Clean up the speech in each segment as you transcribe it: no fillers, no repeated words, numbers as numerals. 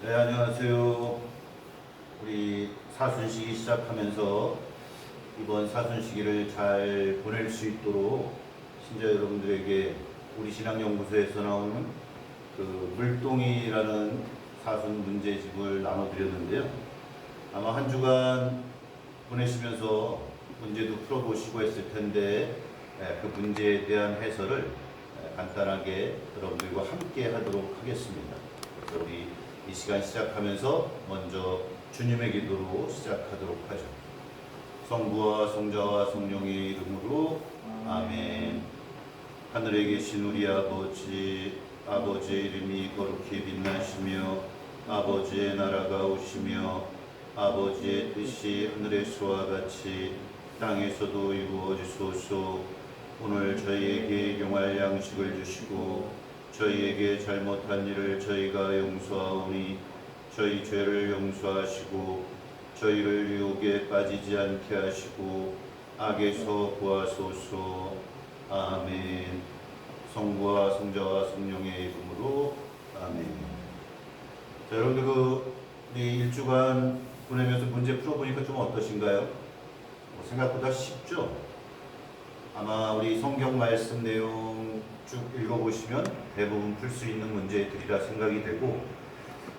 네, 안녕하세요. 우리 사순시기 시작하면서 이번 사순시기를 잘 보낼 수 있도록 신자 여러분들에게 우리 신앙연구소에서 나오는 그 물동이라는 사순 문제집을 나눠드렸는데요. 아마 한 주간 보내시면서 문제도 풀어보시고 했을 텐데 그 문제에 대한 해설을 간단하게 여러분들과 함께 하도록 하겠습니다. 그래서 우리 이 시간 시작하면서 먼저 주님의 기도로 시작하도록 하죠. 성부와 성자와 성령의 이름으로 아멘. 하늘에 계신 우리 아버지, 아버지의 이름이 거룩히 빛나시며 아버지의 나라가 오시며 아버지의 뜻이 하늘에서와 같이 땅에서도 이루어지소서. 오늘 저희에게 일용할 양식을 주시고 저희에게 잘못한 일을 저희가 용서하오니 저희 죄를 용서하시고 저희를 유혹에 빠지지 않게 하시고 악에서 구하소서. 아멘. 성부와 성자와 성령의 이름으로 아멘. 자, 여러분들 우리 일주간 보내면서 문제 풀어보니까 좀 어떠신가요? 생각보다 쉽죠? 아마 우리 성경 말씀 내용 쭉 읽어보시면 대부분 풀 수 있는 문제들이라 생각이 되고,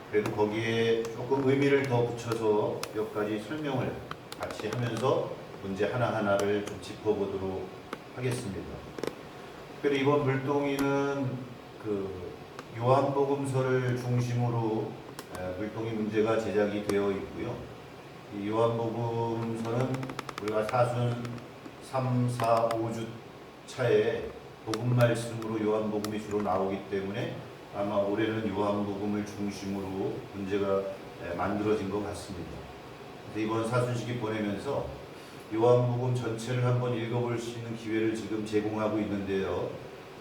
그래도 거기에 조금 의미를 더 붙여서 몇 가지 설명을 같이 하면서 문제 하나하나를 좀 짚어보도록 하겠습니다. 그리고 이번 물동이는 그 요한복음서를 중심으로 물동이 문제가 제작이 되어 있고요. 이 요한복음서는 우리가 사순 3, 4, 5주 차에 복음 말씀으로 요한복음이 주로 나오기 때문에 아마 올해는 요한복음을 중심으로 문제가 만들어진 것 같습니다. 그래서 이번 사순시기 보내면서 요한복음 전체를 한번 읽어볼 수 있는 기회를 지금 제공하고 있는데요.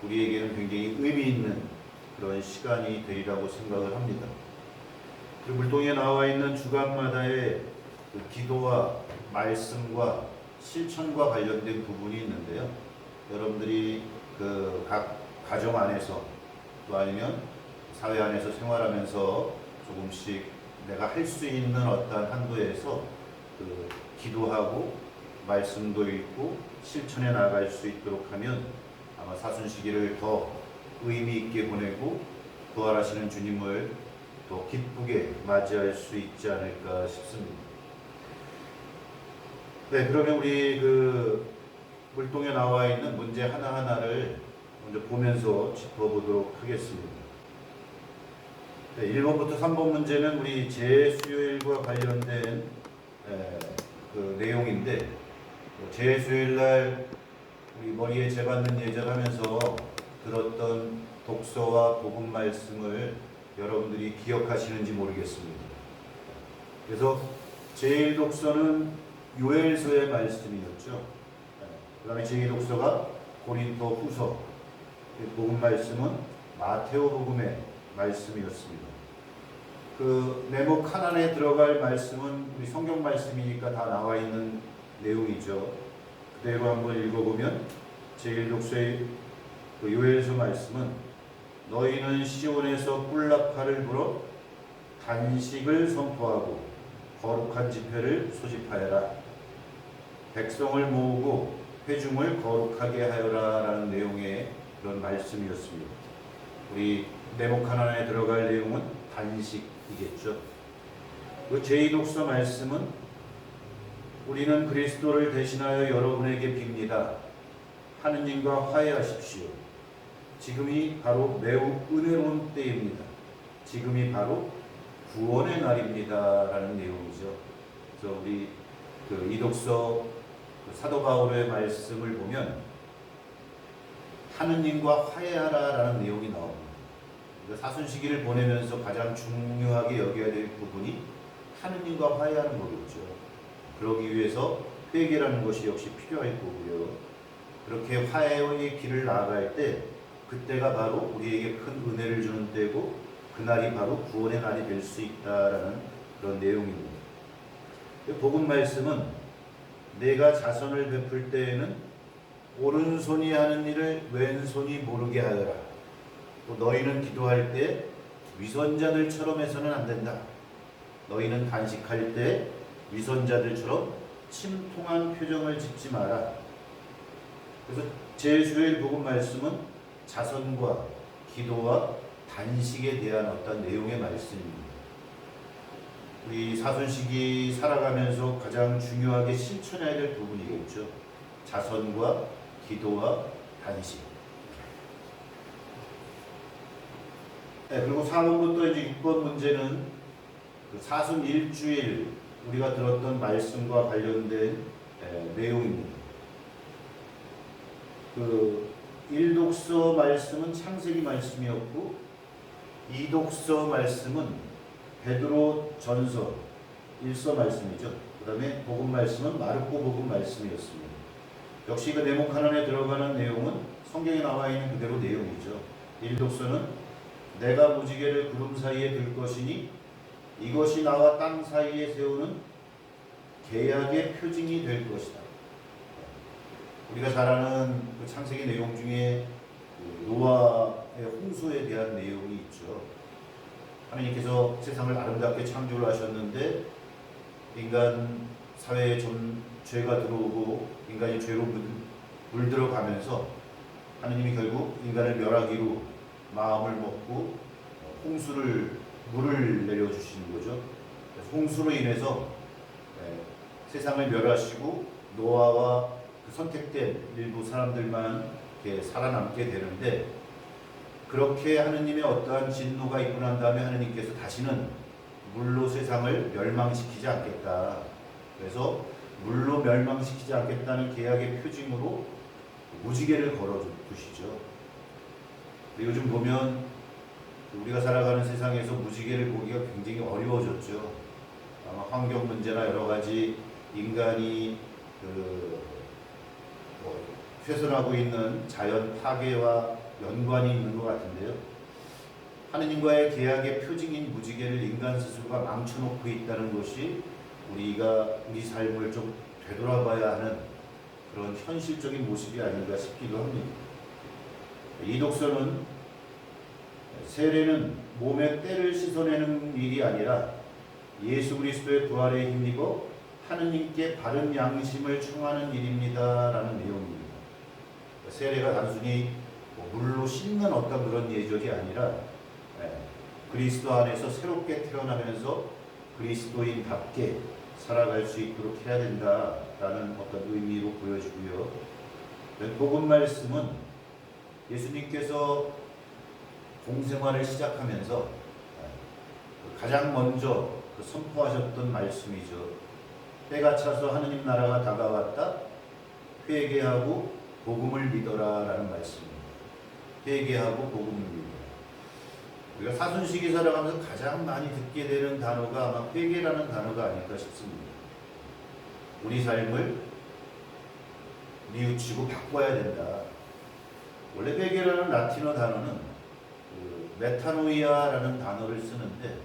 우리에게는 굉장히 의미 있는 그런 시간이 되리라고 생각을 합니다. 그리고 물동에 나와 있는 주간마다의 그 기도와 말씀과 실천과 관련된 부분이 있는데요. 여러분들이 그 각 가정 안에서 또 아니면 사회 안에서 생활하면서 조금씩 내가 할 수 있는 어떤 한도에서 그 기도하고 말씀도 읽고 실천해 나갈 수 있도록 하면 아마 사순시기를 더 의미 있게 보내고 부활하시는 주님을 더 기쁘게 맞이할 수 있지 않을까 싶습니다. 네, 그러면 우리 그 물동에 나와 있는 문제 하나하나를 먼저 보면서 짚어보도록 하겠습니다. 네, 1번부터 3번 문제는 우리 재수요일과 관련된 그 내용인데, 재수요일 날 우리 머리에 재받는 예절 하면서 들었던 독서와 복음 말씀을 여러분들이 기억하시는지 모르겠습니다. 그래서 제일 독서는 요엘서의 말씀이었죠. 그 다음에 제2독서가 고린도 후서, 복음 말씀은 마테오 복음의 말씀이었습니다. 그 내목 하나에 들어갈 말씀은 우리 성경 말씀이니까 다 나와 있는 내용이죠. 그대로 한번 읽어보면 제1독서의 그 요엘서 말씀은 너희는 시온에서 꿀나파를 불어 단식을 선포하고 거룩한 집회를 소집하여라. 백성을 모으고 회중을 거룩하게 하여라 라는 내용의 그런 말씀이었습니다. 우리 내목 하나에 들어갈 내용은 단식이겠죠. 그 제2독서 말씀은 우리는 그리스도를 대신하여 여러분에게 빕니다. 하느님과 화해하십시오. 지금이 바로 매우 은혜로운 때입니다. 지금이 바로 구원의 날입니다 라는 내용이죠. 그래서 우리 그 이독서 사도 바울의 말씀을 보면 하느님과 화해하라 라는 내용이 나옵니다. 그러니까 사순시기를 보내면서 가장 중요하게 여겨야 될 부분이 하느님과 화해하는 거겠죠. 그러기 위해서 회개라는 것이 역시 필요할 거고요. 그렇게 화해의 길을 나아갈 때 그때가 바로 우리에게 큰 은혜를 주는 때고 그날이 바로 구원의 날이 될 수 있다라는 그런 내용입니다. 복음 말씀은 내가 자선을 베풀 때에는 오른손이 하는 일을 왼손이 모르게 하여라. 또 너희는 기도할 때 위선자들처럼 해서는 안 된다. 너희는 간식할 때 위선자들처럼 침통한 표정을 짓지 마라. 그래서 제 주일 복음 말씀은 자선과 기도와 단식에 대한 어떤 내용의 말씀입니다. 우리 사순식이 살아가면서 가장 중요하게 실천해야 될 부분이겠죠. 자선과 기도와 단식. 네, 그리고 4번부터 이제 6번 문제는 그 사순 일주일 우리가 들었던 말씀과 관련된 내용입니다. 그 1독서 말씀은 창세기 말씀이었고 2독서 말씀은 베드로 전서 1서 말씀이죠. 그 다음에 복음 말씀은 마르코 복음 말씀이었습니다. 역시 그 내목 하나에 들어가는 내용은 성경에 나와 있는 그대로 내용이죠. 1독서는 내가 무지개를 구름 사이에 둘 것이니 이것이 나와 땅 사이에 세우는 계약의 표징이 될 것이다. 우리가 잘 아는 그 창세기 내용 중에 노아의 홍수에 대한 내용이 있죠. 하나님께서 세상을 아름답게 창조를 하셨는데 인간 사회에 좀 죄가 들어오고 인간이 죄로 물들어가면서 하나님이 결국 인간을 멸하기로 마음을 먹고 물을 내려주시는 거죠. 그래서 홍수로 인해서 세상을 멸하시고 노아와 그 선택된 일부 사람들만 이렇게 살아남게 되는데, 그렇게 하느님의 어떠한 진노가 있고 난 다음에 하느님께서 다시는 물로 세상을 멸망시키지 않겠다. 그래서 물로 멸망시키지 않겠다는 계약의 표징으로 무지개를 걸어 두시죠. 요즘 보면 우리가 살아가는 세상에서 무지개를 보기가 굉장히 어려워졌죠. 아마 환경 문제나 여러 가지 인간이 훼손하고 있는 자연 파괴와 연관이 있는 것 같은데요. 하느님과의 계약의 표징인 무지개를 인간 스스로가 망쳐놓고 있다는 것이 우리 삶을 좀 되돌아봐야 하는 그런 현실적인 모습이 아닌가 싶기도 합니다. 이 독서는 세례는 몸의 때를 씻어내는 일이 아니라 예수 그리스도의 부활에 힘입어 하느님께 바른 양심을 청하는 일입니다 라는 내용입니다. 세례가 단순히 물로 씻는 어떤 그런 예절이 아니라 그리스도 안에서 새롭게 태어나면서 그리스도인답게 살아갈 수 있도록 해야 된다라는 어떤 의미로 보여지고요. 복음 말씀은 예수님께서 공생활을 시작하면서 가장 먼저 선포하셨던 말씀이죠. 때가 차서 하느님 나라가 다가왔다. 회개하고 복음을 믿어라 라는 말씀입니다. 회개하고 복음을 믿어라. 우리가 사순시기 살아가면서 가장 많이 듣게 되는 단어가 아마 회개라는 단어가 아닐까 싶습니다. 우리 삶을 뉘우치고 바꿔야 된다. 원래 회개라는 라틴어 단어는 메타노이아라는 단어를 쓰는데,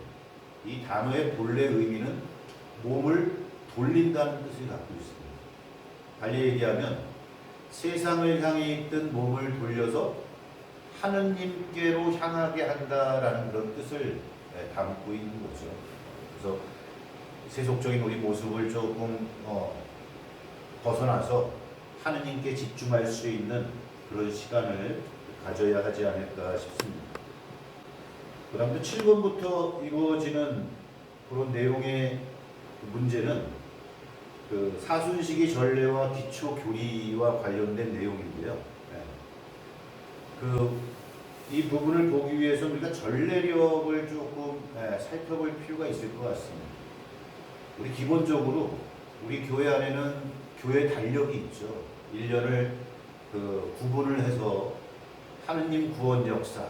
이 단어의 본래 의미는 몸을 돌린다는 뜻을 갖고 있습니다. 달리 얘기하면 세상을 향해 있던 몸을 돌려서 하느님께로 향하게 한다라는 그런 뜻을 담고 있는 거죠. 그래서 세속적인 우리 모습을 조금 벗어나서 하느님께 집중할 수 있는 그런 시간을 가져야 하지 않을까 싶습니다. 그 다음에 7번부터 이루어지는 그런 내용의 문제는 그 사순시기 전례와 기초 교리와 관련된 내용인데요. 이 부분을 보기 위해서 우리가 전례력을 조금 살펴볼 필요가 있을 것 같습니다. 우리 기본적으로 우리 교회 안에는 교회 달력이 있죠. 1년을 구분을 해서 하느님 구원 역사,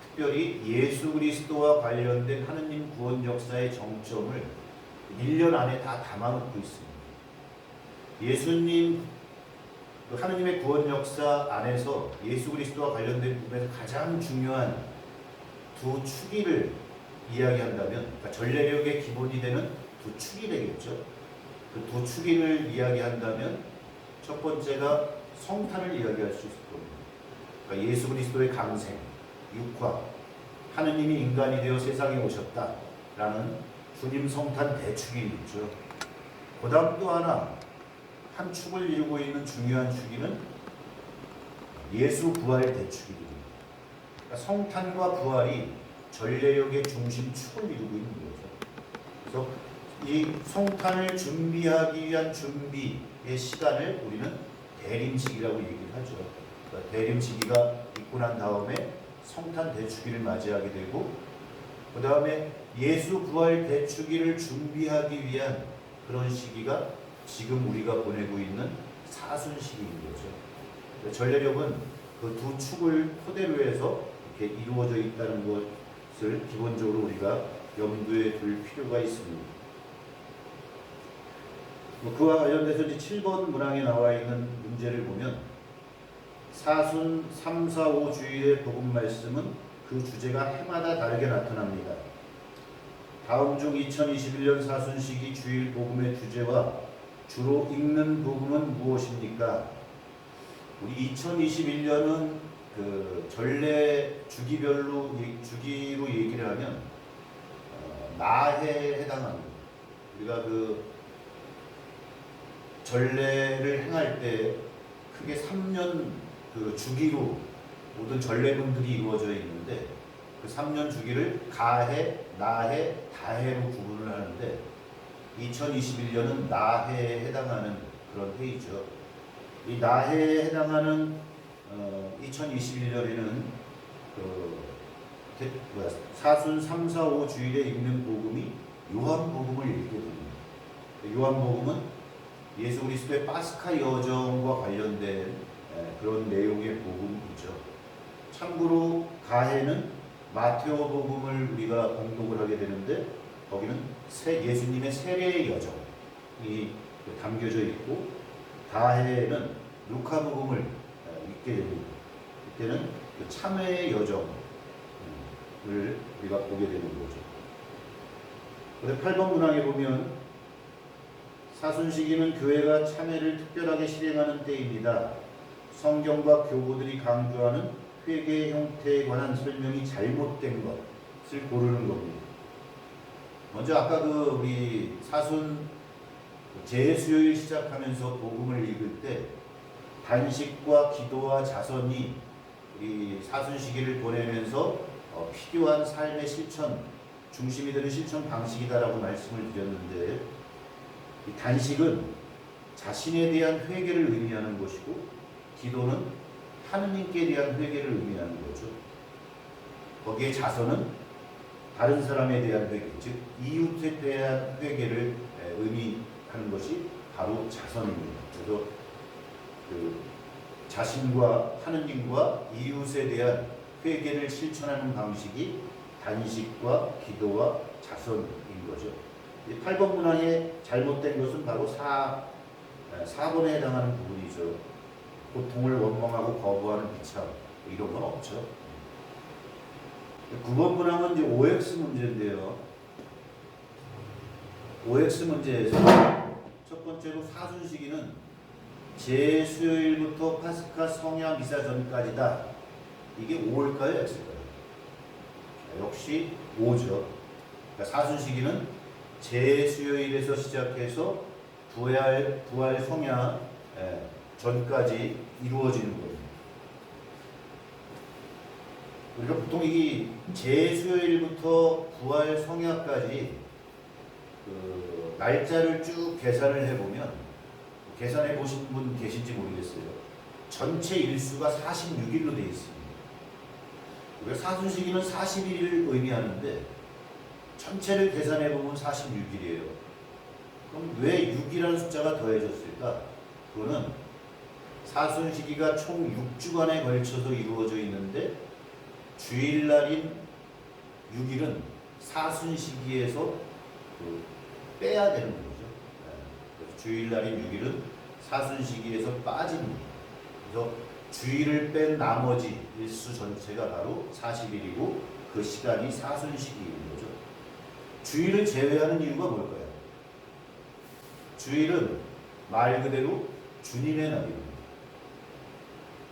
특별히 예수 그리스도와 관련된 하느님 구원 역사의 정점을 1년 안에 다 담아놓고 있습니다. 예수님 하느님의 구원 역사 안에서 예수 그리스도와 관련된 부분에서 가장 중요한 두 축일을 이야기한다면, 그러니까 전례력의 기본이 되는 두 축이 되겠죠. 그 두 축일을 이야기한다면 첫 번째가 성탄을 이야기할 수 있을 겁니다. 그러니까 예수 그리스도의 강생, 육화, 하느님이 인간이 되어 세상에 오셨다라는 주님 성탄 대축이 있죠. 그 다음 또 하나 한 축을 이루고 있는 중요한 축이는 예수 부활 대축입니다. 그러니까 성탄과 부활이 전례력의 중심 축을 이루고 있는 거죠. 그래서 이 성탄을 준비하기 위한 준비의 시간을 우리는 대림시기라고 얘기를 하죠. 그러니까 대림시기가 있고 난 다음에 성탄 대축일을 맞이하게 되고, 그 다음에 예수 부활 대축일을 준비하기 위한 그런 시기가 지금 우리가 보내고 있는 사순시기인 거죠. 전례력은 그 두 축을 토대로 해서 이렇게 이루어져 있다는 것을 기본적으로 우리가 염두에 둘 필요가 있습니다. 그와 관련돼서 이제 7번 문항에 나와 있는 문제를 보면 사순 3, 4, 5 주일의 복음 말씀은 그 주제가 해마다 다르게 나타납니다. 다음 중 2021년 사순시기 주일 복음의 주제와 주로 읽는 복음은 무엇입니까? 우리 2021년은 그 전래 주기로 얘기를 하면 나해에 해당합니다. 우리가 그 전례를 행할 때 크게 3년 그 주기로 모든 전례문들이 이루어져 있는데 그 3년 주기를 가해, 나해, 다해로 구분을 하는데 2021년은 나해에 해당하는 그런 해이죠. 이 나해에 해당하는 2021년에는 사순 3, 4, 5 주일에 읽는 복음이 요한복음을 읽게 됩니다. 요한복음은 예수 그리스도의 파스카 여정과 관련된 그런 내용의 복음이죠. 참고로 가해는 마테오 복음을 우리가 공독을 하게 되는데 거기는 예수님의 세례의 여정이 담겨져 있고, 다해는 루카 복음을 읽게 됩니다. 이때는 그 참회의 여정을 우리가 보게 되는 거죠. 그래서 8번 문항에 보면 사순시기는 교회가 참회를 특별하게 실행하는 때입니다. 성경과 교구들이 강조하는 회개의 형태에 관한 설명이 잘못된 것을 고르는 겁니다. 먼저 아까 우리 사순 제수요일 시작하면서 복음을 읽을 때 단식과 기도와 자선이 우리 사순시기를 보내면서 필요한 삶의 실천, 중심이 되는 실천 방식이다라고 말씀을 드렸는데, 이 단식은 자신에 대한 회개를 의미하는 것이고 기도는 하느님께 대한 회개를 의미하는 거죠. 거기에 자선은 다른 사람에 대한 회개, 즉 이웃에 대한 회개를 의미하는 것이 바로 자선입니다. 그래서 그 자신과 하느님과 이웃에 대한 회개를 실천하는 방식이 단식과 기도와 자선인 거죠. 8번 문항에 잘못된 것은 바로 4번에 해당하는 부분이죠. 고통을 원망하고 거부하는 비참, 이런 건 없죠. 9번 문항은 이제 OX 문제인데요. OX 문제에서 첫 번째로 사순시기는 제수요일부터 파스카 성야 미사 전까지다. 이게 5일까요? X일까요? 역시 5죠. 그러니까 사순시기는 제수요일에서 시작해서 부활 성야 전까지 이루어지는 거예요. 우리가 보통 이 제수요일부터 부활 성야까지 그 날짜를 쭉 계산을 해보면, 계산해 보신 분 계신지 모르겠어요. 전체 일수가 46일로 되어 있습니다. 우리가 사순시기는 41일을 의미하는데 전체를 계산해 보면 46일이에요. 그럼 왜 6이라는 숫자가 더해졌을까? 그거는 사순시기가 총 6주간에 걸쳐서 이루어져 있는데 주일날인 6일은 사순시기에서 빼야 되는 거죠. 주일날인 6일은 사순시기에서 빠집니다. 그래서 주일을 뺀 나머지 일수 전체가 바로 40일이고 그 시간이 사순시기인 거죠. 주일을 제외하는 이유가 뭘까요? 주일은 말 그대로 주님의 날입니다.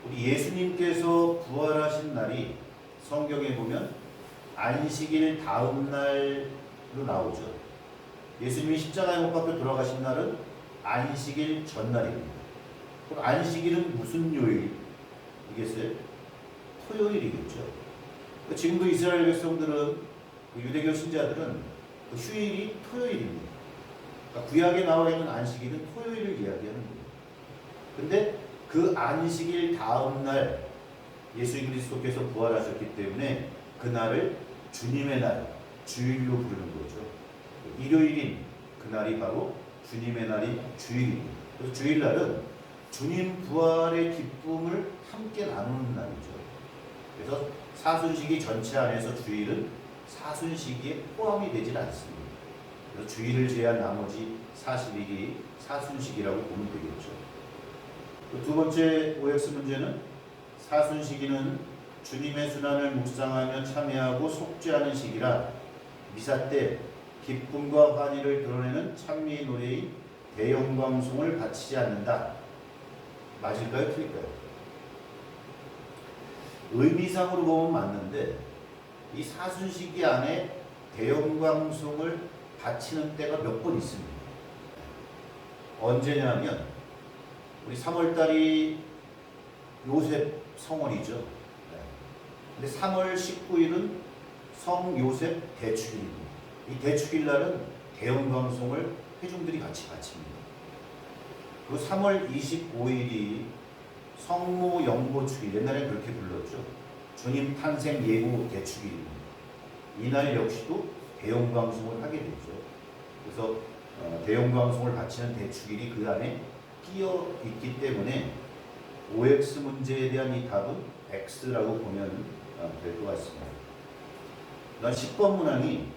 우리 예수님께서 부활하신 날이 성경에 보면 안식일 다음 날로 나오죠. 예수님이 십자가에 못 박혀 돌아가신 날은 안식일 전날입니다. 그럼 안식일은 무슨 요일이겠어요? 토요일이겠죠. 지금도 이스라엘 백성들은, 유대교 신자들은 그 휴일이 토요일입니다. 그러니까 구약에 나와 있는 안식일은 토요일을 이야기하는 거예요. 근데 그 안식일 다음 날 예수 그리스도께서 부활하셨기 때문에 그날을 주님의 날, 주일로 부르는 거죠. 일요일인 그날이 바로 주님의 날인 주일입니다. 그래서 주일날은 주님 부활의 기쁨을 함께 나누는 날이죠. 그래서 사순시기 전체 안에서 주일은 사순시기에 포함이 되질 않습니다. 그래서 주일을 제한 나머지 40일이 사순시기라고 보면 되겠죠. 두 번째 OX 문제는 사순시기는 주님의 순환을 묵상하며 참여하고 속죄하는 시기라 미사 때 기쁨과 환희를 드러내는 찬미 노래인 대영광송을 바치지 않는다. 맞을까요? 틀릴까요? 의미상으로 보면 맞는데 이 사순시기 안에 대영광송을 바치는 때가 몇 번 있습니다. 언제냐면 우리 3월달이 요셉 성월이죠. 근데 3월 19일은 성요셉 대축일입니다. 이 대축일 날은 대영광송을 회중들이 같이 바칩니다. 그리고 3월 25일이 성모 영보축일, 옛날에 그렇게 불렀죠. 주님 탄생 예고 대축일입니다. 이날 역시도 대영광송을 하게 되죠. 그래서 대영광송을 바치는 대축일이 그 안에 끼어 있기 때문에 OX 문제에 대한 이 답은 X라고 보면 될 것 같습니다. 그다음 10번 문항이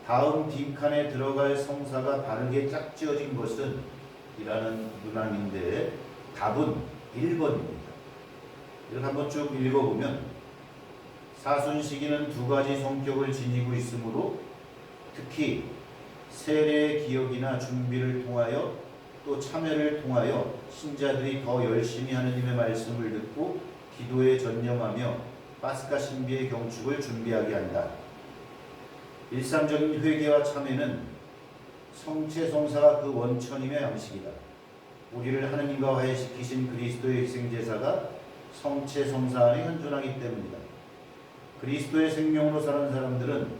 다음 빈칸에 들어갈 성사가 바르게 짝지어진 것은 이라는 문항인데 답은 1번입니다. 이걸 한번 쭉 읽어보면 사순시기는 두 가지 성격을 지니고 있으므로 특히 세례의 기억이나 준비를 통하여 또 참여를 통하여 신자들이 더 열심히 하느님의 말씀을 듣고 기도에 전념하며 파스카 신비의 경축을 준비하게 한다. 일상적인 회개와 참회는 성체성사가 그 원천임의 양식이다. 우리를 하느님과 화해시키신 그리스도의 희생제사가 성체성사 안에 현존하기 때문이다. 그리스도의 생명으로 사는 사람들은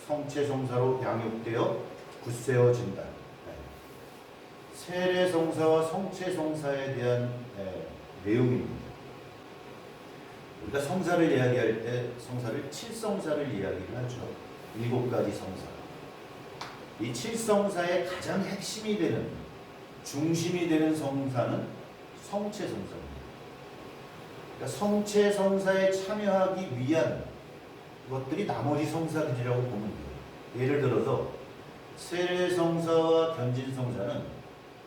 성체성사로 양육되어 굳세어진다. 세례성사와 성체성사에 대한 내용입니다. 우리가 성사를 이야기할 때 성사를 7성사를 이야기를 하죠. 7가지 성사. 이 7성사의 가장 핵심이 되는, 중심이 되는 성사는 성체성사입니다. 그러니까 성체성사에 참여하기 위한 것들이 나머지 성사들이라고 보면 돼요. 예를 들어서 세례성사와 견진성사는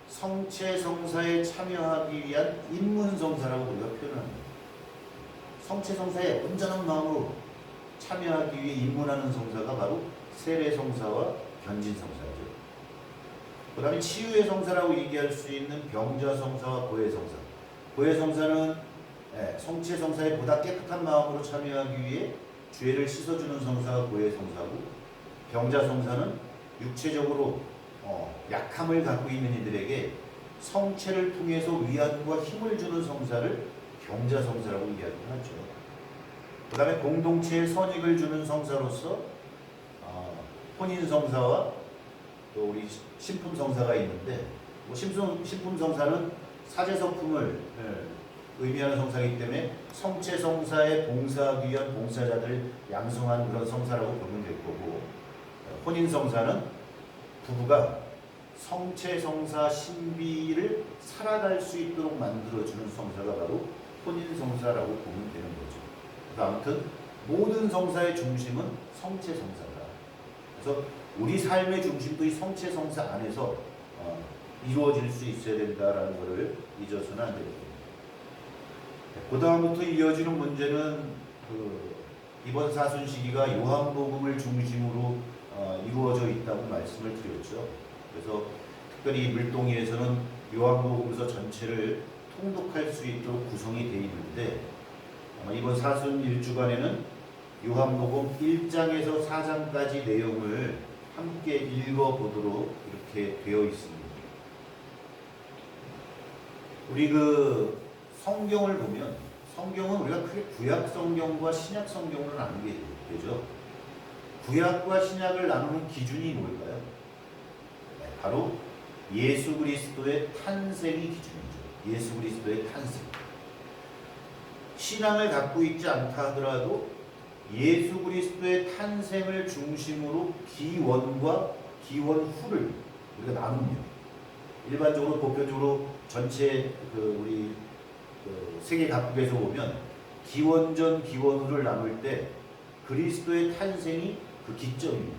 성체성사에 참여하기 위한 입문성사라고 우리가 표현합니다. 성체성사에 온전한 마음으로 참여하기 위해 입문하는 성사가 바로 세례성사와 견진성사죠. 그 다음에 치유의 성사라고 얘기할 수 있는 병자성사와 고해성사. 고해성사는 성체성사에 보다 깨끗한 마음으로 참여하기 위해 죄를 씻어주는 성사가 고해성사고, 병자성사는 육체적으로 약함을 갖고 있는 이들에게 성체를 통해서 위안과 힘을 주는 성사를 병자성사라고 이야기하죠. 그 다음에 공동체에 선익을 주는 성사로서 혼인성사와 또 우리 신품성사가 있는데, 신품성사는 사제성품을 의미하는 성사이기 때문에 성체성사에 봉사하기 위한 봉사자들을 양성한 그런 성사라고 보면 될 거고, 혼인성사는 부부가 성체성사 신비를 살아갈 수 있도록 만들어주는 성사가 바로 혼인성사라고 보면 되는 거죠. 아무튼 모든 성사의 중심은 성체성사다. 그래서 우리 삶의 중심도 이 성체성사 안에서 이루어질 수 있어야 된다라는 것을 잊어서는 안 됩니다. 그 다음부터 이어지는 문제는 이번 사순시기가 요한복음을 중심으로 이루어져 있다고 말씀을 드렸죠. 그래서 특별히 물동이에서는 요한복음서 전체를 통독할 수 있도록 구성이 되어 있는데, 아마 이번 사순 1주간에는 요한복음 1장에서 4장까지 내용을 함께 읽어보도록 이렇게 되어 있습니다. 우리 그 성경을 보면 성경은 우리가 크게 구약 성경과 신약 성경으로 나누게 되죠. 구약과 신약을 나누는 기준이 뭘까요? 바로 예수 그리스도의 탄생이 기준이죠. 예수 그리스도의 탄생. 신앙을 갖고 있지 않다 하더라도 예수 그리스도의 탄생을 중심으로 기원과 기원 후를 우리가 나눕니다. 일반적으로 보편적으로 전체 우리 세계 각국에서 보면 기원전 기원 후를 나눌 때 그리스도의 탄생이 그 기점입니다.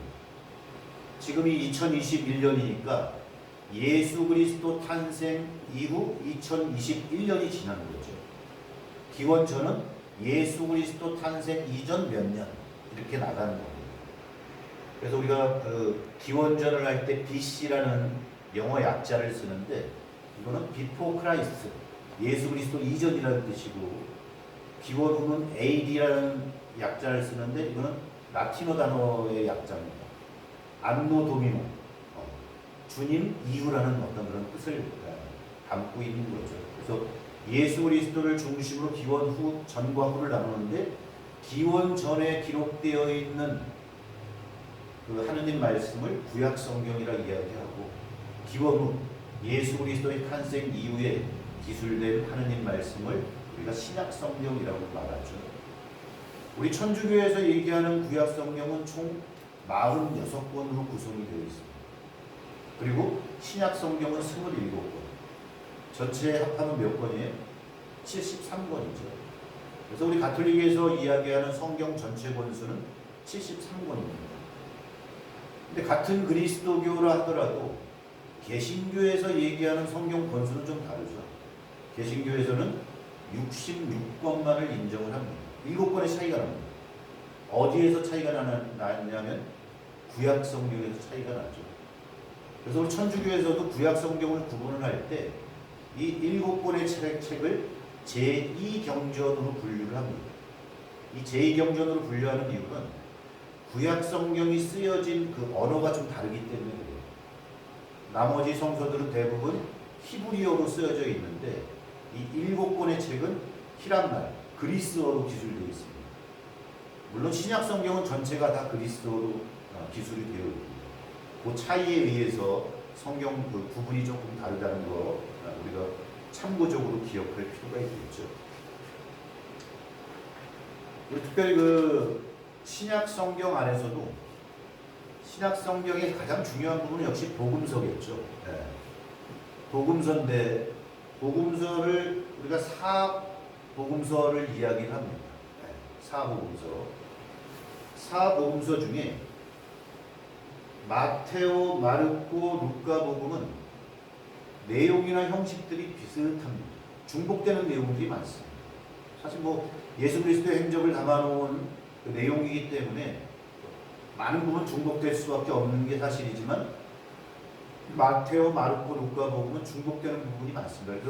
지금이 2021년이니까 예수 그리스도 탄생 이후 2021년이 지난 거죠. 기원전은 예수 그리스도 탄생 이전 몇 년 이렇게 나가는 겁니다. 그래서 우리가 그 기원전을 할 때 BC라는 영어 약자를 쓰는데 이거는 Before Christ, 예수 그리스도 이전이라는 뜻이고, 기원 후는 AD라는 약자를 쓰는데 이거는 라틴어 단어의 약자입니다. 안노 도미노, 주님 이후라는 어떤 그런 뜻을 담고 있는 거죠. 그래서 예수 그리스도를 중심으로 기원 후, 전과 후를 나누는데, 기원 전에 기록되어 있는 그 하느님 말씀을 구약 성경이라 이야기하고, 기원 후 예수 그리스도의 탄생 이후에 기술된 하느님 말씀을 우리가 신약 성경이라고 말하죠. 우리 천주교에서 얘기하는 구약 성경은 총 46권으로 구성이 되어 있습니다. 그리고 신약 성경은 27권. 전체 합하면 몇 권이에요? 73권이죠. 그래서 우리 가톨릭에서 이야기하는 성경 전체 권수는 73권입니다. 근데 같은 그리스도교라 하더라도 개신교에서 얘기하는 성경 권수는 좀 다르죠. 개신교에서는 66권만을 인정을 합니다. 7권의 차이가 납니다. 어디에서 차이가 나냐면 구약 성경에서 차이가 나죠. 그래서 우리 천주교에서도 구약 성경을 구분을 할 때 이 7권의 책을 제2경전으로 분류를 합니다. 이 제2경전으로 분류하는 이유는 구약 성경이 쓰여진 그 언어가 좀 다르기 때문에 그래요. 나머지 성서들은 대부분 히브리어로 쓰여져 있는데 이 7권의 책은 히랍말, 그리스어로 기술되어 있습니다. 물론 신약 성경은 전체가 다 그리스어로 기술이 되어 있습니다. 그 차이에 의해서 성경 그 부분이 조금 다르다는 거 우리가 참고적으로 기억할 필요가 있겠죠. 특별히 그 신약 성경 안에서도 신약 성경의 가장 중요한 부분은 역시 복음서겠죠. 네. 복음서인데 복음서를 우리가 사복음서를 이야기를 합니다. 네. 사복음서 중에 마테오, 마르코, 루카복음은 내용이나 형식들이 비슷합니다. 중복되는 내용들이 많습니다. 사실 뭐 예수 그리스도의 행적을 담아놓은 그 내용이기 때문에 많은 부분 중복될 수밖에 없는 게 사실이지만 마테오, 마르코, 루카복음은 중복되는 부분이 많습니다.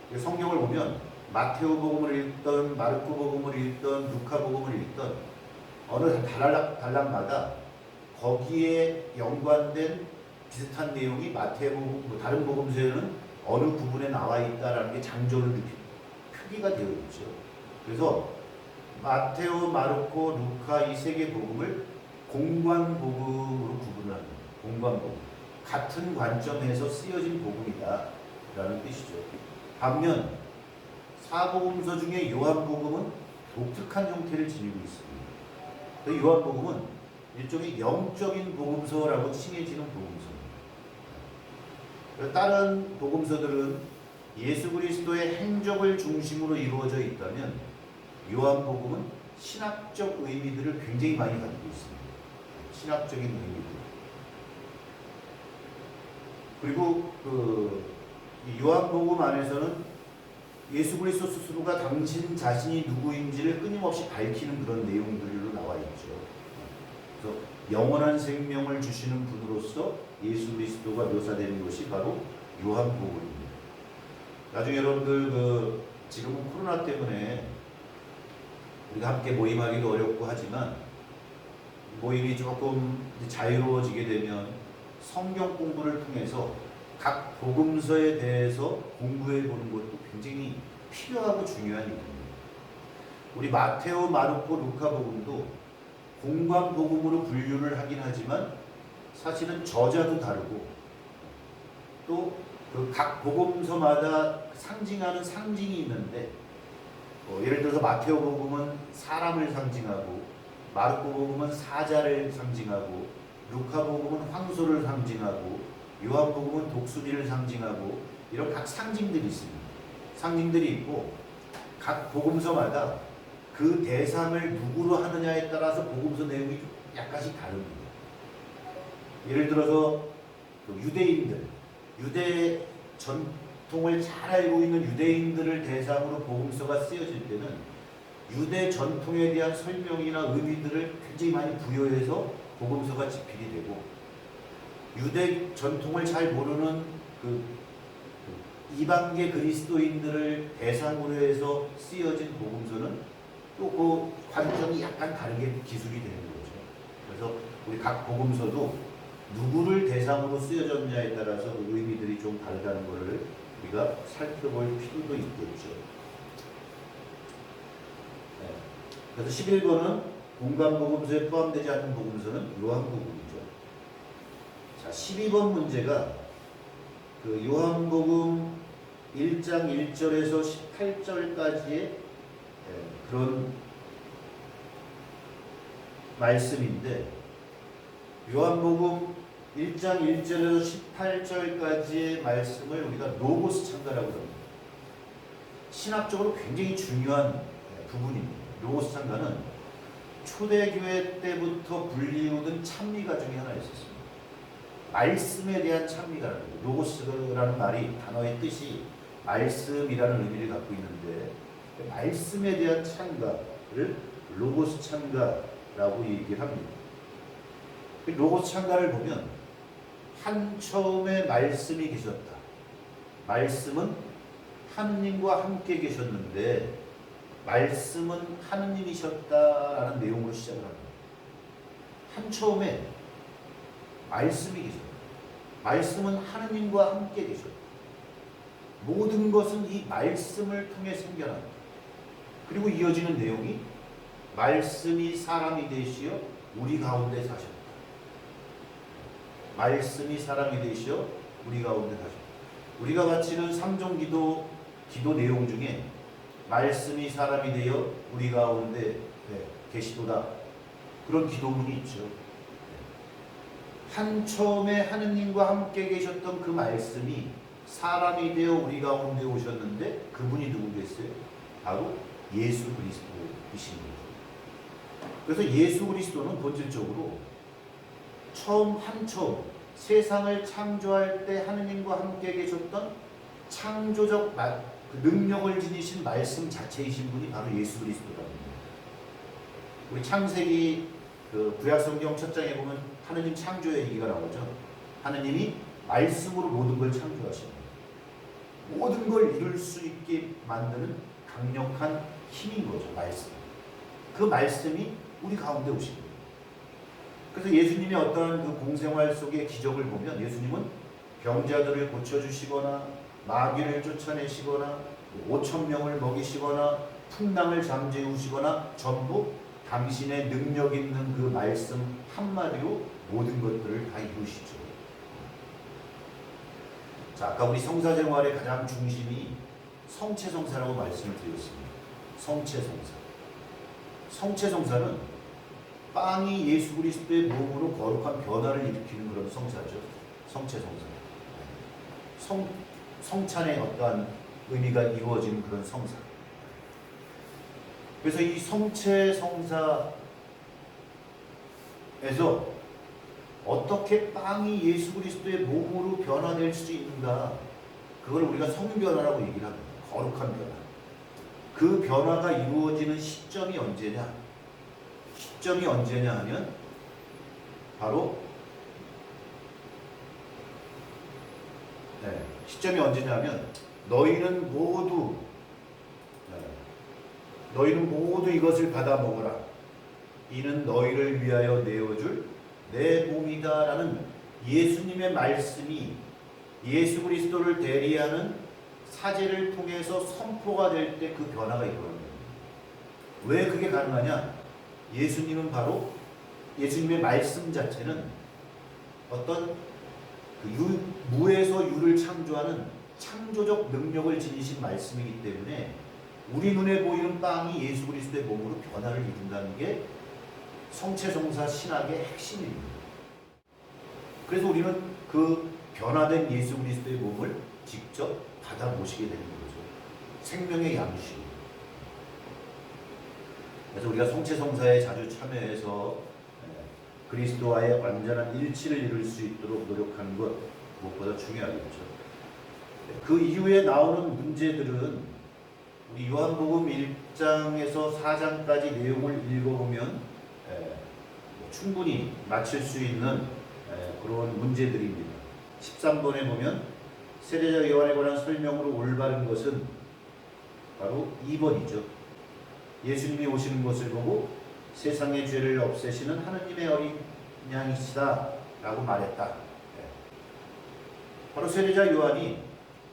그래서 성경을 보면 마테오 복음을 읽던 마르코 복음을 읽던 루카 복음을 읽던 어느 단락마다 거기에 연관된 비슷한 내용이 마태복음, 다른 복음서에는 어느 부분에 나와 있다라는 게 장조를 표기가 되어 있죠. 그래서 마테오, 마르코, 루카 이 세 개 복음을 공관복음으로 구분합니다. 공관복음. 같은 관점에서 쓰여진 복음이다라는 뜻이죠. 반면 사복음서 중에 요한복음은 독특한 형태를 지니고 있습니다. 요한복음은 일종의 영적인 복음서라고 칭해지는 복음서입니다. 다른 복음서들은 예수 그리스도의 행적을 중심으로 이루어져 있다면 요한복음은 신학적 의미들을 굉장히 많이 가지고 있습니다. 신학적인 의미들. 그리고 이 요한복음 안에서는 예수 그리스도 스스로가 당신 자신이 누구인지를 끊임없이 밝히는 그런 내용들로 나와 있죠. 그래서 영원한 생명을 주시는 분으로서 예수 그리스도가 묘사되는 것이 바로 요한복음입니다. 나중에 여러분들 지금은 코로나 때문에 우리가 함께 모임하기도 어렵고 하지만 모임이 조금 자유로워지게 되면 성경 공부를 통해서 각 복음서에 대해서 공부해 보는 것도 굉장히 필요하고 중요한 일입니다. 우리 마테오, 마르코, 루카 복음도 공관 복음으로 분류를 하긴 하지만 사실은 저자도 다르고 또 그 각 복음서마다 상징하는 상징이 있는데 예를 들어서 마테오 복음은 사람을 상징하고 마르코 복음은 사자를 상징하고 루카 복음은 황소를 상징하고 요한 복음은 독수리를 상징하고 이런 각 상징들이 있습니다. 상징들이 있고 각 복음서마다 그 대상을 누구로 하느냐에 따라서 복음서 내용이 약간씩 다릅니다. 예를 들어서 유대인들, 유대 전통을 잘 알고 있는 유대인들을 대상으로 복음서가 쓰여질 때는 유대 전통에 대한 설명이나 의미들을 굉장히 많이 부여해서 복음서가 집필이 되고 유대 전통을 잘 모르는 그 이방계 그리스도인들을 대상으로 해서 쓰여진 복음서는 또 그 관점이 약간 다르게 기술이 되는 거죠. 그래서 우리 각 복음서도 누구를 대상으로 쓰여졌냐에 따라서 의미들이 좀 다르다는 것을 우리가 살펴볼 필요도 있겠죠. 네. 그래서 11번은 공관복음서에 포함되지 않는 복음서는 요한복음이죠. 자, 12번 문제가 그 요한복음 1장 1절에서 18절까지의 그런 말씀인데 요한복음 1장 1절에서 18절까지의 말씀을 우리가 로고스 창가라고 합니다. 신학적으로 굉장히 중요한 부분입니다. 로고스 창가는 초대교회 때부터 불리우던 찬미가 중에 하나 있었습니다. 말씀에 대한 찬미가 로고스라는 말이 단어의 뜻이 말씀이라는 의미를 갖고 있는데 말씀에 대한 찬가를 로고스 찬가라고 얘기를 합니다. 로고스 찬가를 보면 한 처음에 말씀이 계셨다. 말씀은 하느님과 함께 계셨는데 말씀은 하느님이셨다라는 내용으로 시작을 합니다. 한 처음에 말씀이 계셨다. 말씀은 하느님과 함께 계셨다. 모든 것은 이 말씀을 통해 생겨납니다. 그리고 이어지는 내용이 말씀이 사람이 되시어 우리 가운데 사셨다. 말씀이 사람이 되시어 우리 가운데 사셨다. 우리가 바치는 삼종 기도 내용 중에 말씀이 사람이 되어 우리 가운데 계시도다. 그런 기도문이 있죠. 한 처음에 하느님과 함께 계셨던 그 말씀이 사람이 되어 우리 가운데 오셨는데 그분이 누구겠어요? 바로 예수 그리스도이신 거죠. 그래서 예수 그리스도는 본질적으로 처음 세상을 창조할 때 하느님과 함께 계셨던 창조적 능력을 지니신 말씀 자체이신 분이 바로 예수 그리스도랍니다. 우리 창세기 구약성경 첫 장에 보면 하느님 창조의 얘기가 나오죠. 하느님이 말씀으로 모든 걸 창조하십니다. 모든 걸 이룰 수 있게 만드는 강력한 힘인 거죠. 말씀. 그 말씀이 우리 가운데 오십니다. 그래서 예수님의 어떠한 그 공생활 속의 기적을 보면 예수님은 병자들을 고쳐주시거나 마귀를 쫓아내시거나 5,000명을 먹이시거나 풍랑을 잠재우시거나 전부 당신의 능력 있는 그 말씀 한마디로 모든 것들을 다 이루시죠. 자, 아까 우리 성사생활의 가장 중심이 성체성사라고 말씀을 드렸습니다. 성체성사. 성체성사는 빵이 예수 그리스도의 몸으로 거룩한 변화를 일으키는 그런 성사죠. 성체성사. 성찬의 어떠한 의미가 이루어지는 그런 성사. 그래서 이 성체성사에서 어떻게 빵이 예수 그리스도의 몸으로 변화될 수 있는가, 그걸 우리가 성변화라고 얘기를 합니다. 거룩한 변화. 그 변화가 이루어지는 시점이 언제냐? 시점이 언제냐 하면 바로 시점이 언제냐 하면 너희는 모두 이것을 받아 먹어라. 이는 너희를 위하여 내어줄 내 몸이다 라는 예수님의 말씀이 예수 그리스도를 대리하는 사제를 통해서 선포가 될 때 그 변화가 일어나는 거예요. 왜 그게 가능하냐? 예수님은 예수님의 말씀 자체는 어떤 무에서 유를 창조하는 창조적 능력을 지니신 말씀이기 때문에 우리 눈에 보이는 빵이 예수 그리스도의 몸으로 변화를 이룬다는 게 성체성사 신학의 핵심입니다. 그래서 우리는 그 변화된 예수 그리스도의 몸을 직접 받아 모시게 되는 거죠. 생명의 양식. 그래서 우리가 성체성사에 자주 참여해서 그리스도와의 완전한 일치를 이룰 수 있도록 노력하는 것 무엇보다 중요하겠죠. 그 이후에 나오는 문제들은 우리 요한복음 1장에서 4장까지 내용을 읽어보면 충분히 맞힐 수 있는 그런 문제들입니다. 13번에 보면 세례자 요한에 관한 설명으로 올바른 것은 바로 2번이죠. 예수님이 오시는 것을 보고 세상의 죄를 없애시는 하느님의 어린 양이시다 라고 말했다. 바로 세례자 요한이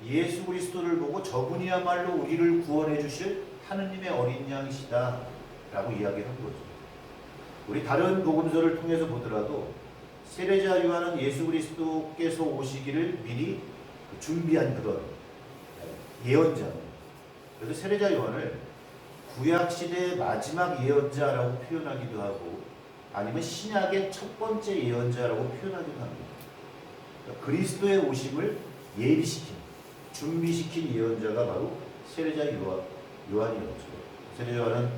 예수 그리스도를 보고 저분이야말로 우리를 구원해 주실 하느님의 어린 양이시다 라고 이야기한 거죠. 우리 다른 복음서를 통해서 보더라도 세례자 요한은 예수 그리스도께서 오시기를 미리 준비한 그런 예언자. 그래서 세례자 요한을 구약시대의 마지막 예언자라고 표현하기도 하고 아니면 신약의 첫 번째 예언자라고 표현하기도 합니다. 그러니까 그리스도의 오심을 예비시킨, 준비시킨 예언자가 바로 세례자 요한이었죠. 세례자 요한은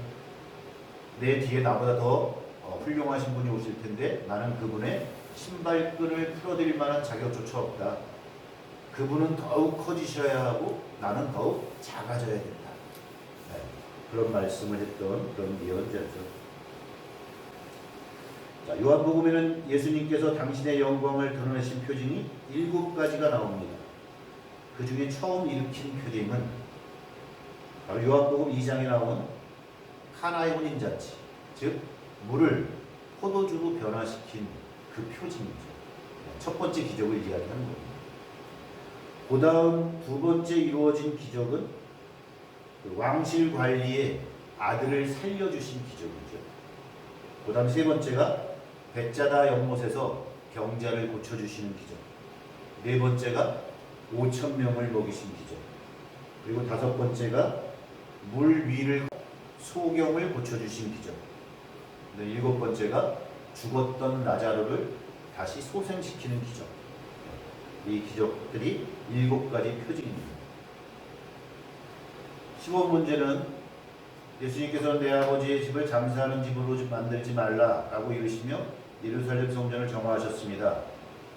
내 뒤에 나보다 더 훌륭하신 분이 오실 텐데 나는 그분의 신발끈을 풀어드릴 만한 자격조차 없다. 그분은 더욱 커지셔야 하고 나는 더욱 작아져야 된다. 그런 말씀을 했던 그런 예언자죠. 자, 요한복음에는 예수님께서 당신의 영광을 드러내신 표징이 7가지가 나옵니다. 그 중에 처음 일으킨 표징은 바로 요한복음 2장에 나온 카나의 혼인잔치, 즉 물을 포도주로 변화시킨 그 표징이죠. 첫 번째 기적을 이야기하는 겁니다. 그 다음 두 번째 이루어진 기적은 그 왕실 관리의 아들을 살려주신 기적이죠. 그 다음 세 번째가 벳자다 연못에서 병자를 고쳐주시는 기적. 네 번째가 5,000명을 먹이신 기적. 그리고 다섯 번째가 물 위를 소경을 고쳐주신 기적. 네, 일곱 번째가 죽었던 라자로를 다시 소생시키는 기적. 이 기적들이 7가지 표징입니다. 15문제는 예수님께서는 내 아버지의 집을 잠사하는 집으로 만들지 말라라고 이르시며 예루살렘 성전을 정화하셨습니다.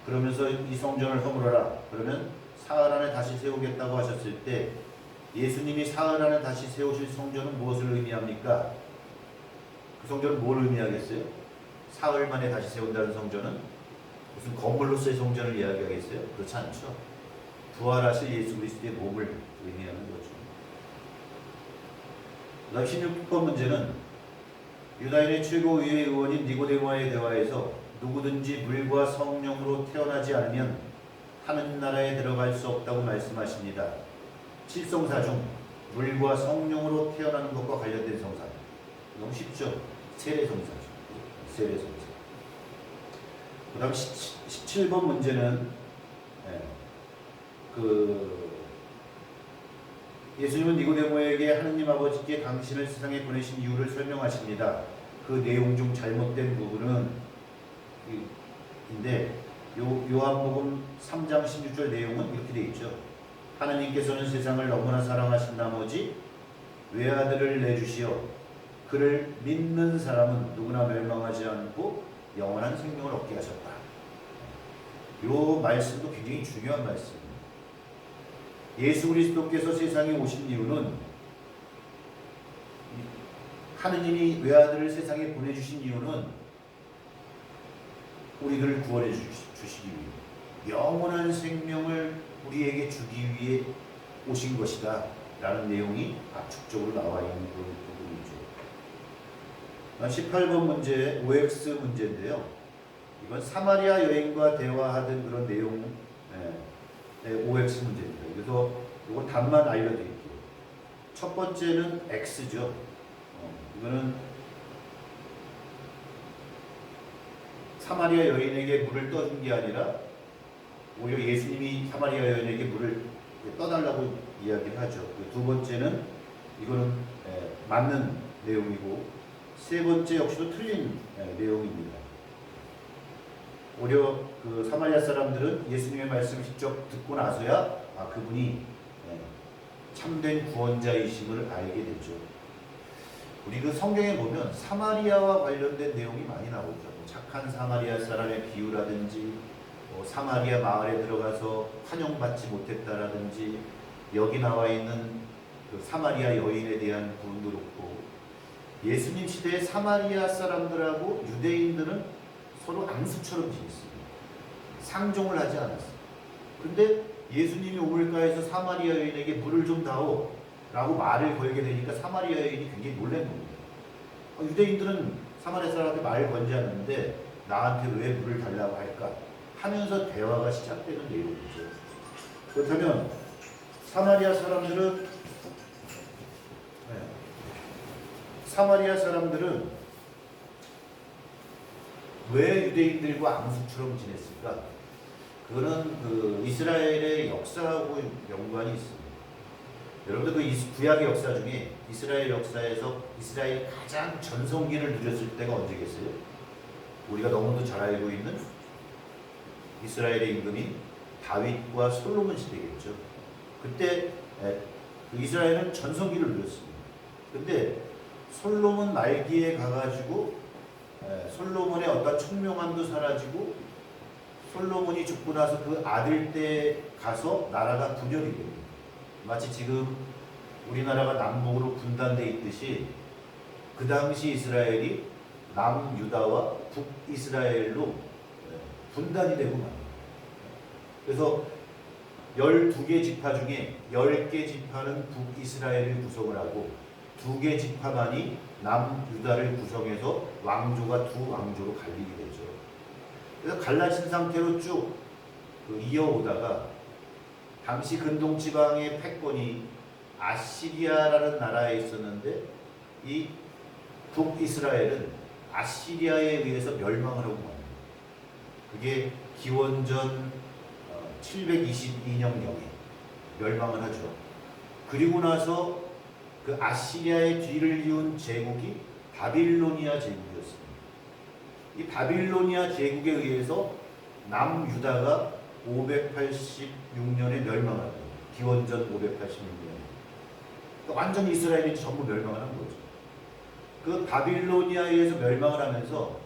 그러면서 이 성전을 허물어라. 그러면 사흘 안에 다시 세우겠다고 하셨을 때 예수님이 사흘 안에 다시 세우실 성전은 무엇을 의미합니까? 그 성전은 뭘 의미하겠어요? 사흘 만에 다시 세운다는 성전은 무슨 건물로서의 성전을 이야기하겠어요? 그렇지 않죠. 부활하실 예수 그리스도의 몸을 의미하는 거죠. 그 다음 16번 문제는 유다인의 최고위의 의원인 니고데모와의 대화에서 누구든지 물과 성령으로 태어나지 않으면 하느님 나라에 들어갈 수 없다고 말씀하십니다. 7성사 중 물과 성령으로 태어나는 것과 관련된 성사. 너무 쉽죠? 세례성사죠. 세례성사. 그 다음 17번 문제는 예수님은 니고데모에게 하느님 아버지께 당신을 세상에 보내신 이유를 설명하십니다. 그 내용 중 잘못된 부분은 요한복음 3장 16절 내용은 이렇게 되어 있죠. 하느님께서는 세상을 너무나 사랑하신 나머지 외아들을 내주시어 그를 믿는 사람은 누구나 멸망하지 않고 영원한 생명을 얻게 하셨다. 요 말씀도 굉장히 중요한 말씀입니다. 예수 그리스도께서 세상에 오신 이유는 하느님이 외아들을 세상에 보내주신 이유는 우리들을 구원해 주시기 위해 영원한 생명을 우리에게 주기 위해 오신 것이다 라는 내용이 압축적으로 나와 있는 그런 부분이죠. 18번 문제 OX 문제인데요. 이건 사마리아 여인과 대화하던 그런 내용 OX 문제입니다. 그래서 이거 답만 알려드릴게요. 첫 번째는 X죠. 이거는 사마리아 여인에게 물을 떠준 게 아니라 오히려 예수님이 사마리아 여인에게 물을 떠달라고 이야기를 하죠. 두 번째는 이거는 맞는 내용이고, 세 번째 역시도 틀린 내용입니다. 오히려 그 사마리아 사람들은 예수님의 말씀을 직접 듣고 나서야 그분이 참된 구원자이심을 알게 되죠. 우리 그 성경에 보면 사마리아와 관련된 내용이 많이 나오죠. 착한 사마리아 사람의 비유라든지, 사마리아 마을에 들어가서 환영받지 못했다라든지, 여기 나와 있는 그 사마리아 여인에 대한 부분도 그렇고, 예수님 시대의 사마리아 사람들하고 유대인들은 서로 앙수처럼 지냈습니다. 상종을 하지 않았어요. 근데 예수님이 우물가에서 사마리아 여인에게 물을 좀 다오 라고 말을 걸게 되니까 사마리아 여인이 굉장히 놀란 겁니다. 유대인들은 사마리아 사람한테 말을 걸지 않는데 나한테 왜 물을 달라고 할까 하면서 대화가 시작되는 내용이죠. 그렇다면 사마리아 사람들은 왜 유대인들과 앙숙처럼 지냈을까? 그거는 그 이스라엘의 역사하고 연관이 있습니다. 여러분들 그 구약의 역사 중에 이스라엘 역사에서 이스라엘이 가장 전성기를 누렸을 때가 언제겠어요? 우리가 너무도 잘 알고 있는 이스라엘의 임금이 다윗과 솔로몬 시대겠죠. 그때 이스라엘은 전성기를 누렸습니다. 근데 솔로몬 말기에 가가지고 솔로몬의 어떤 총명함도 사라지고, 솔로몬이 죽고 나서 그 아들 때 가서 나라가 분열이 됩니다. 마치 지금 우리나라가 남북으로 분단되어 있듯이 그 당시 이스라엘이 남유다와 북이스라엘로 분단이 되고 맙니다. 그래서 12개 지파 중에 10개 지파는 북이스라엘을 구성을 하고 2개 지파만이 남유다를 구성해서 왕조가 두 왕조로 갈리게 되죠. 그래서 갈라진 상태로 쭉 이어오다가 당시 근동지방의 패권이 아시리아라는 나라에 있었는데, 이 북이스라엘은 아시리아에 의해서 멸망을 하고 맙니다. 그게 기원전 722년경에 멸망을 하죠. 그리고 나서 그 아시리아의 뒤를 이은 제국이 바빌로니아 제국이었습니다. 이 바빌로니아 제국에 의해서 남유다가 586년에 멸망을 합니다. 기원전 586년. 그러니까 완전 이스라엘이 전부 멸망을 한 거죠. 그 바빌로니아에 의해서 멸망을 하면서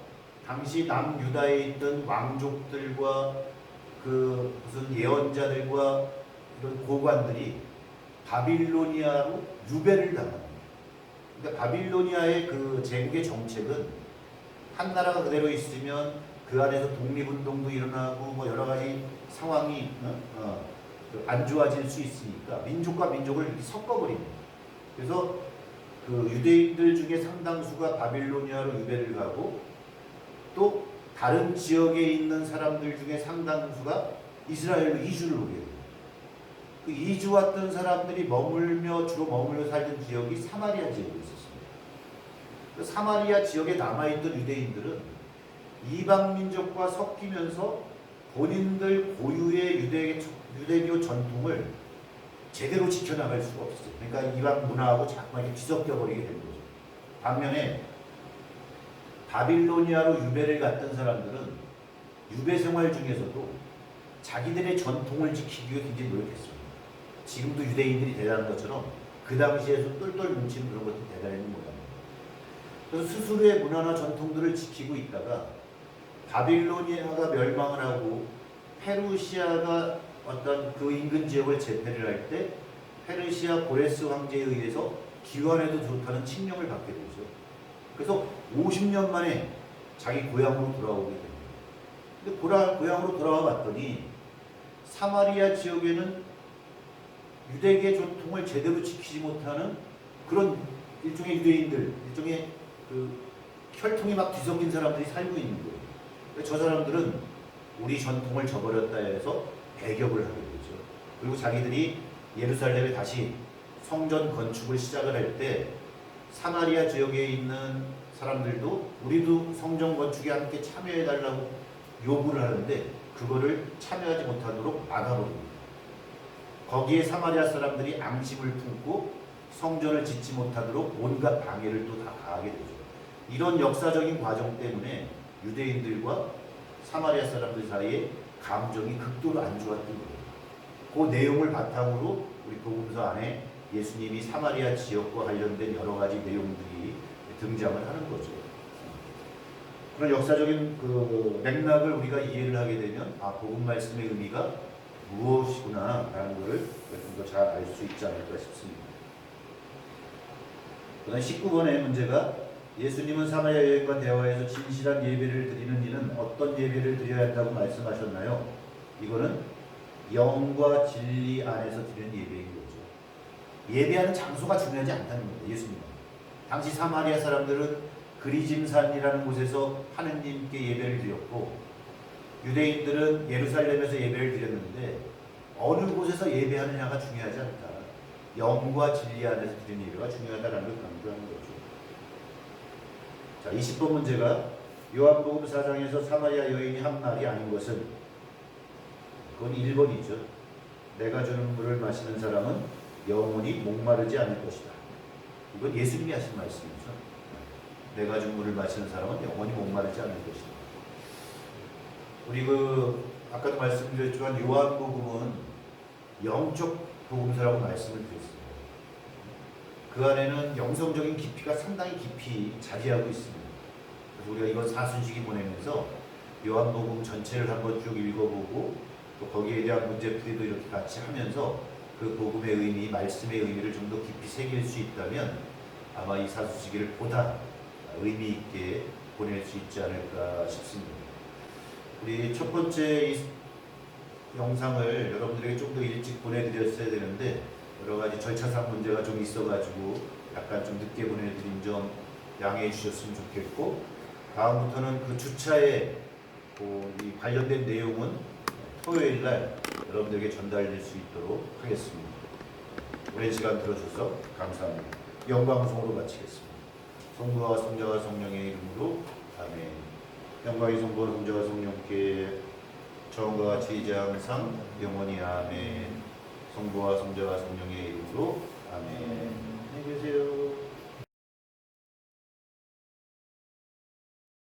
당시 남유다에 있던 왕족들과 그 무슨 예언자들과 이런 고관들이 바빌로니아로 유배를 당합니다. 그러니까 바빌로니아의 그 제국의 정책은 한 나라가 그대로 있으면 그 안에서 독립운동도 일어나고 뭐 여러 가지 상황이 안 좋아질 수 있으니까 민족과 민족을 이렇게 섞어버립니다. 그래서 그 유대인들 중에 상당수가 바빌로니아로 유배를 가고, 또 다른 지역에 있는 사람들 중에 상당수가 이스라엘로 이주를 오게 됩니다. 그 이주 왔던 사람들이 주로 머물며 살던 지역이 사마리아 지역에 있었습니다. 그 사마리아 지역에 남아있던 유대인들은 이방 민족과 섞이면서 본인들 고유의 유대교 전통을 제대로 지켜나갈 수가 없었어요. 그러니까 이방 문화하고 자꾸만 이렇게 뒤섞여 버리게 된 거죠. 반면에 바빌로니아로 유배를 갔던 사람들은 유배 생활 중에서도 자기들의 전통을 지키기 위해 굉장히 노력했습니다. 지금도 유대인들이 대단한 것처럼 그 당시에도 똘똘 뭉치는 그런 것들이 대단했는 모양입니다. 그래서 스스로의 문화나 전통들을 지키고 있다가 바빌로니아가 멸망을 하고 페르시아가 어떤 그 인근 지역을 제패를 할 때 페르시아 고레스 황제에 의해서 기원해도 좋다는 칙령을 받게 되죠. 그래서 50년 만에 자기 고향으로 돌아오게 됩니다. 근데 고향으로 돌아와 봤더니 사마리아 지역에는 유대계 전통을 제대로 지키지 못하는 그런 일종의 유대인들, 일종의 그 혈통이 막 뒤섞인 사람들이 살고 있는 거예요. 그러니까 저 사람들은 우리 전통을 저버렸다 해서 배격을 하게 되죠. 그리고 자기들이 예루살렘에 다시 성전 건축을 시작을 할 때 사마리아 지역에 있는 사람들도 우리도 성전 건축에 함께 참여해달라고 요구를 하는데 그거를 참여하지 못하도록 막아버립니다. 거기에 사마리아 사람들이 앙심을 품고 성전을 짓지 못하도록 온갖 방해를 또 다 가하게 되죠. 이런 역사적인 과정 때문에 유대인들과 사마리아 사람들 사이에 감정이 극도로 안 좋았던 거예요. 그 내용을 바탕으로 우리 복음서 안에 예수님이 사마리아 지역과 관련된 여러 가지 내용들이 등장을 하는 거죠. 그런 역사적인 그 맥락을 우리가 이해를 하게 되면 복음 말씀의 의미가 무엇이구나라는 것을 좀 더 잘 알 수 있지 않을까 싶습니다. 그다음 19번의 문제가 예수님은 사마리아 여인과 대화해서 진실한 예배를 드리는 이는 어떤 예배를 드려야 한다고 말씀하셨나요? 이거는 영과 진리 안에서 드리는 예배인 거죠. 예배하는 장소가 중요하지 않다는 겁니다. 예수님은. 당시 사마리아 사람들은 그리짐산이라는 곳에서 하느님께 예배를 드렸고 유대인들은 예루살렘에서 예배를 드렸는데 어느 곳에서 예배하느냐가 중요하지 않다. 영과 진리 안에서 드리는 예배가 중요하다는 걸 강조하는 거죠. 자, 20번 문제가 요한복음 4장에서 사마리아 여인이 한 말이 아닌 것은 그건 1번이죠. 내가 주는 물을 마시는 사람은 영원히 목마르지 않을 것이다. 이건 예수님이 하신 말씀이죠. 내가 준 물을 마시는 사람은 영원히 목마르지 않을 것이다. 우리 아까도 말씀드렸지만 요한복음은 영적 복음서라고 말씀을 드렸습니다. 그 안에는 영성적인 깊이가 상당히 깊이 자리하고 있습니다. 그래서 우리가 이번 사순식이 보내면서 요한복음 전체를 한번 쭉 읽어보고 또 거기에 대한 문제풀이도 이렇게 같이 하면서 그 복음의 의미, 말씀의 의미를 좀 더 깊이 새길 수 있다면 아마 이 사순시기를 보다 의미 있게 보낼 수 있지 않을까 싶습니다. 우리 첫 번째 이 영상을 여러분들에게 좀 더 일찍 보내드렸어야 되는데 여러 가지 절차상 문제가 좀 있어가지고 약간 좀 늦게 보내드린 점 양해해 주셨으면 좋겠고 다음부터는 그 주차에 이 관련된 내용은 토요일 날 여러분들에게 전달될 수 있도록 하겠습니다. 오랜 시간 들어주셔서 감사합니다. 영광송으로 마치겠습니다. 성부와 성자와 성령의 이름으로 아멘. 영광이 성부와 성자와 성령께 처음과 같이 이제 항상 영원히 아멘. 성부와 성자와 성령의 이름으로 아멘. 안녕히 계세요.